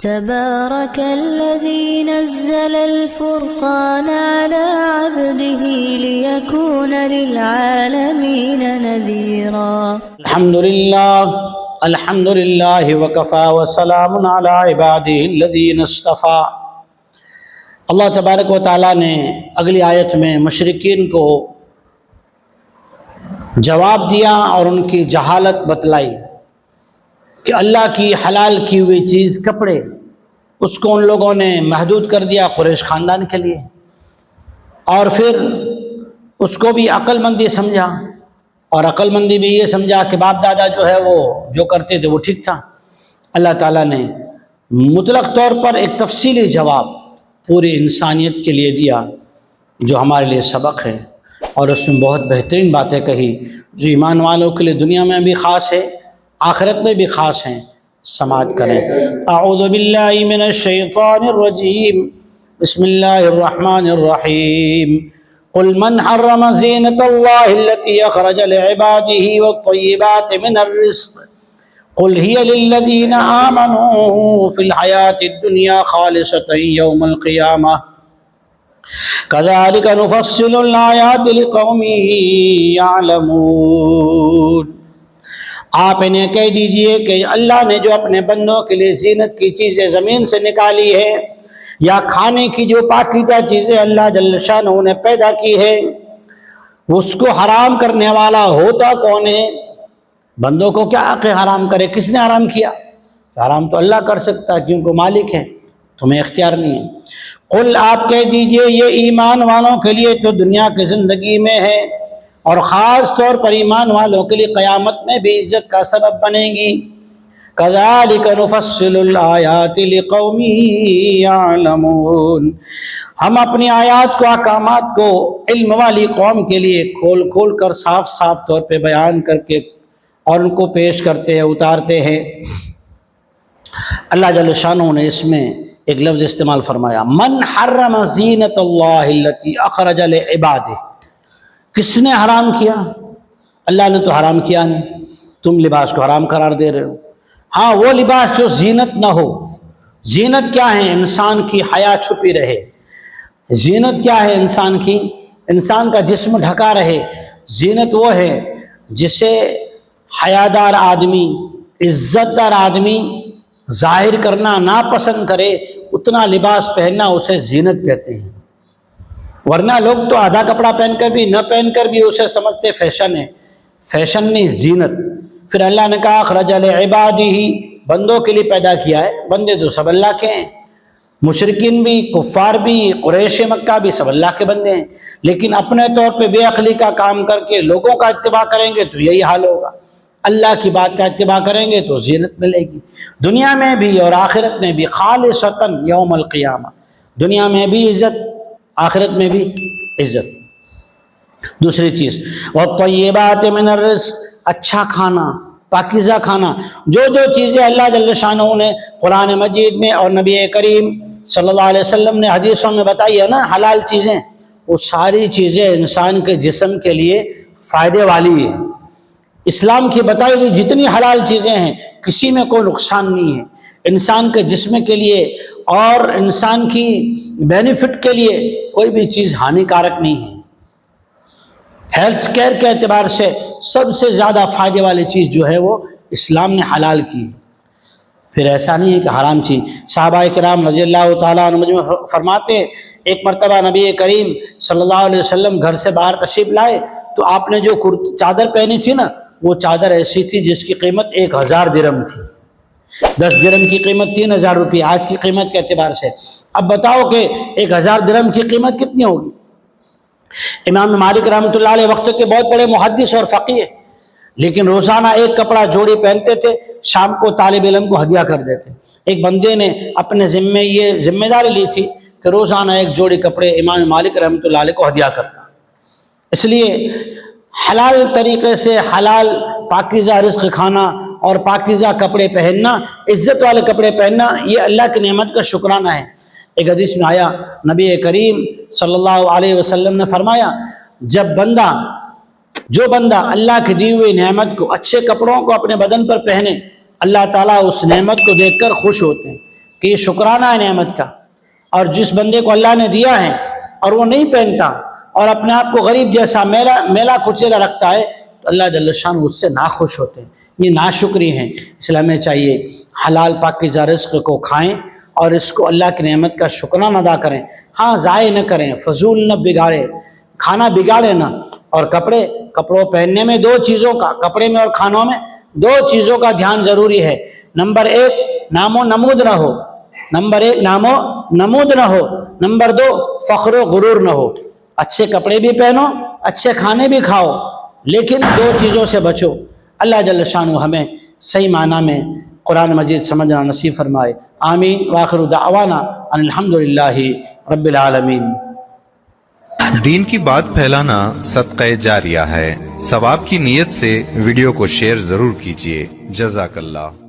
تبارك الذي نزل الفرقان على عبده ليكون للعالمين نذيرا الحمد للہ وکفا وسلام علی عباده الذین اصطفى۔ اللہ تبارک و تعالیٰ نے اگلی آیت میں مشرکین کو جواب دیا اور ان کی جہالت بتلائی کہ اللہ کی حلال کی ہوئی چیز کپڑے، اس کو ان لوگوں نے محدود کر دیا قریش خاندان کے لیے، اور پھر اس کو بھی عقل مندی سمجھا، اور عقل مندی بھی یہ سمجھا کہ باپ دادا جو ہے وہ جو کرتے تھے وہ ٹھیک تھا۔ اللہ تعالیٰ نے مطلق طور پر ایک تفصیلی جواب پوری انسانیت کے لیے دیا جو ہمارے لیے سبق ہے، اور اس میں بہت بہترین باتیں کہی جو ایمان والوں کے لیے دنیا میں بھی خاص ہے، آخرت میں بھی خاص ہیں۔ سماعت کریں۔ اعوذ باللہ من الشیطان الرجیم، بسم اللہ الرحمن الرحیم۔ قل من حرم زینۃ اللہ التي اخرج لعباده والطیبات من الرزق قل هي للذین آمنوا في الحیاة الدنیا خالصة یوم القیامہ كذلك نفصل الآیات لقوم یعلمون۔ آپ انہیں کہہ دیجئے کہ اللہ نے جو اپنے بندوں کے لیے زینت کی چیزیں زمین سے نکالی ہے، یا کھانے کی جو پاکیزہ چیزیں اللہ جل شانہ نے پیدا کی ہے، اس کو حرام کرنے والا ہوتا کون ہے؟ بندوں کو کیا حق حرام کرے؟ کس نے حرام کیا؟ حرام تو اللہ کر سکتا ہے کیونکہ مالک ہے، تمہیں اختیار نہیں ہے۔ قل آپ کہہ دیجئے یہ ایمان والوں کے لیے تو دنیا کی زندگی میں ہے، اور خاص طور پر ایمان والوں کے لیے قیامت میں بھی عزت کا سبب بنے گی۔ كذلك نفصل الآیات لقوم یعلمون۔ ہم اپنی آیات کو، احکامات کو علم والی قوم کے لیے کھول کھول کر صاف صاف طور پہ بیان کر کے اور ان کو پیش کرتے ہیں، اتارتے ہیں۔ اللہ جل شانہ نے اس میں ایک لفظ استعمال فرمایا، من حرم زینۃ اللہ التی اخرج لعبادہ۔ کس نے حرام کیا؟ اللہ نے تو حرام کیا نہیں، تم لباس کو حرام قرار دے رہے ہو۔ ہاں وہ لباس جو زینت نہ ہو۔ زینت کیا ہے؟ انسان کی حیا چھپی رہے۔ زینت کیا ہے انسان کی؟ انسان کا جسم ڈھکا رہے۔ زینت وہ ہے جسے حیادار آدمی، عزت دار آدمی ظاہر کرنا ناپسند کرے، اتنا لباس پہننا اسے زینت کہتے ہیں۔ ورنہ لوگ تو آدھا کپڑا پہن کر بھی، نہ پہن کر بھی اسے سمجھتے فیشن ہے۔ فیشن نہیں، زینت۔ پھر اللہ نے کہا اخرج لعبادہ، بندوں کے لیے پیدا کیا ہے۔ بندے تو سب اللہ کے ہیں، مشرکین بھی، کفار بھی، قریش مکہ بھی سب اللہ کے بندے ہیں، لیکن اپنے طور پہ بے عقلی کا کام کر کے لوگوں کا اتباع کریں گے تو یہی حال ہوگا۔ اللہ کی بات کا اتباع کریں گے تو زینت ملے گی، دنیا میں بھی اور آخرت میں بھی، خالصتاً یوم القیامہ۔ دنیا میں بھی عزت، آخرت میں بھی عزت۔ دوسری چیز والطیبات من الرزق، اچھا کھانا، پاکیزہ کھانا۔ جو جو چیزیں اللہ جل شانہ نے قرآن مجید میں اور نبی کریم صلی اللہ علیہ وسلم نے حدیثوں میں بتائی ہے نا، حلال چیزیں، وہ ساری چیزیں انسان کے جسم کے لیے فائدے والی ہے۔ اسلام کی بتائی ہوئی جتنی حلال چیزیں ہیں کسی میں کوئی نقصان نہیں ہے، انسان کے جسم کے لیے اور انسان کی بینیفٹ کے لیے کوئی بھی چیز ہانی کارک نہیں ہے۔ ہیلتھ کیئر کے اعتبار سے سب سے زیادہ فائدے والی چیز جو ہے وہ اسلام نے حلال کی۔ پھر ایسا نہیں ہے کہ حرام چیز۔ صحابہ کرام رضی اللہ تعالیٰ عنہ مجمع فرماتے، ایک مرتبہ نبی کریم صلی اللہ علیہ وسلم گھر سے باہر تشریف لائے تو آپ نے جو چادر پہنی تھی نا، وہ چادر ایسی تھی جس کی قیمت 1000 درہم تھی۔ 10 درہم کی قیمت 3000 روپے آج کی قیمت کے اعتبار سے۔ اب بتاؤ کہ 1000 درہم کی قیمت کتنی ہوگی؟ امام مالک رحمۃ اللہ علیہ وقت کے بہت بڑے محدث اور فقیہ ہیں، لیکن روزانہ ایک کپڑا جوڑی پہنتے تھے، شام کو طالب علم کو ہدیہ کر دیتے۔ ایک بندے نے اپنے ذمے یہ ذمہ داری لی تھی کہ روزانہ ایک جوڑی کپڑے امام مالک رحمۃ اللہ علیہ کو ہدیہ کرتا۔ اس لیے حلال طریقے سے حلال پاکیزہ رزق کھانا اور پاکیزہ کپڑے پہننا، عزت والے کپڑے پہننا، یہ اللہ کی نعمت کا شکرانہ ہے۔ ایک حدیث میں آیا، نبی کریم صلی اللہ علیہ وسلم نے فرمایا، جو بندہ اللہ کی دی ہوئی نعمت کو، اچھے کپڑوں کو اپنے بدن پر پہنے، اللہ تعالیٰ اس نعمت کو دیکھ کر خوش ہوتے ہیں کہ یہ شکرانہ ہے نعمت کا. اور جس بندے کو اللہ نے دیا ہے اور وہ نہیں پہنتا اور اپنے آپ کو غریب جیسا میلا کچیلا رکھتا ہے تو اللہ جل شان اس سے ناخوش ہوتے ہیں. یہ ناشکری ہیں. اس لیے ہمیں چاہیے حلال پاکیزہ رزق کو کھائیں اور اس کو اللہ کی نعمت کا شکرانہ ادا کریں. ہاں ضائع نہ کریں، فضول نہ بگاڑے، کھانا بگاڑے نہ. اور کپڑوں پہننے میں دو چیزوں کا، کپڑے میں اور کھانوں میں دو چیزوں کا دھیان ضروری ہے. نمبر ایک، نام و نمود نہ ہو. نمبر دو، فخر و غرور نہ ہو. اچھے کپڑے بھی پہنو، اچھے کھانے بھی کھاؤ، لیکن دو چیزوں سے بچو. اللہ جل شانہ ہمیں صحیح معنی میں قرآن مجید سمجھنا نصیب فرمائے. آمین. وآخر دعوانا ان الحمدللہ رب العالمین. دین کی بات پھیلانا صدقہ جاریہ ہے. ثواب کی نیت سے ویڈیو کو شیئر ضرور کیجیے. جزاک اللہ.